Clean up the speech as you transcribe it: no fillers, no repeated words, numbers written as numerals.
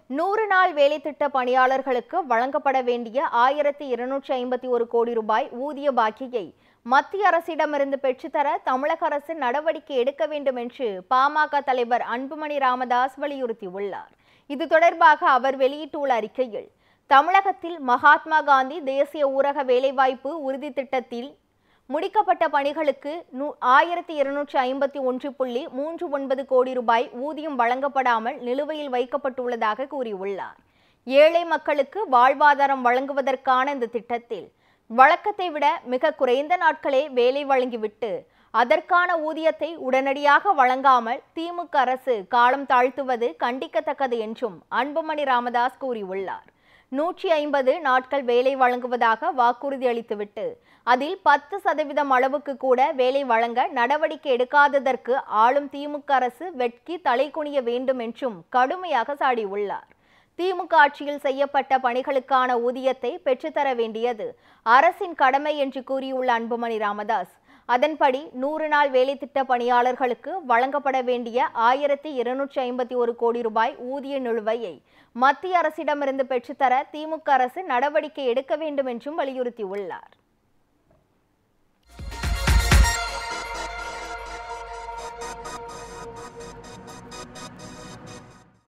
100 நாள் வேலை திட்ட பணியாளர்களுக்கு வழங்கப்பட வேண்டிய 1251 கோடி ரூபாய் ஊதிய பாக்கியை மத்திய அரசிடமிருந்து பெற்றுத்தர தமிழக அரசு நடவடிக்கை எடுக்க வேண்டும் என்று பாமக தலைவர் அன்புமணி ராமதாஸ் வலியுறுத்தியுள்ளார். இது தொடர்பாக அவர் வெளியிட்டுள்ள அறிக்கையில், தமிழகத்தில் மகாத்மா காந்தி தேசிய ஊரக வேலைவாய்ப்பு உறுதி திட்டத்தில் முடிக்கப்பட்ட பணிகளுக்கு 1251.39 கோடி ரூபாய் ஊதியம் வழங்கப்படாமல் நிலுவையில் வைக்கப்பட்டுள்ளதாக கூறியுள்ளார். ஏழை மக்களுக்கு வாழ்வாதாரம் வழங்குவதற்கான இந்த திட்டத்தில் வழக்கத்தை விட மிக குறைந்த நாட்களே வேலை வழங்கிவிட்டு அதற்கான ஊதியத்தை உடனடியாக வழங்காமல் திமுக அரசு காலம் தாழ்த்துவது கண்டிக்கத்தக்கது என்றும் அன்புமணி ராமதாஸ் கூறியுள்ளார். 150 நாட்கள் வேலை வழங்குவதாக வாக்குறுதி அளித்துவிட்டு அதில் 10% அளவுக்கு கூட வேலை வழங்க நடவடிக்கை எடுக்காததற்கு ஆளும் திமுக அரசு வெட்கி தலைகுனிய வேண்டும் என்றும் கடுமையாக சாடியுள்ளார். திமுக ஆட்சியில் செய்யப்பட்ட பணிகளுக்கான ஊதியத்தை பெற்றுத்தர வேண்டியது அரசின் கடமை என்று கூறியுள்ள அன்புமணி ராமதாஸ், அதன்படி 100 நாள் வேலை திட்ட பணியாளர்களுக்கு வழங்கப்பட வேண்டிய 1251 கோடி ரூபாய் ஊதிய நிலுவையை மத்திய அரசிடமிருந்து பெற்றுத்தர திமுக அரசு நடவடிக்கை எடுக்க வேண்டும் என்றும் வலியுறுத்தியுள்ளார்.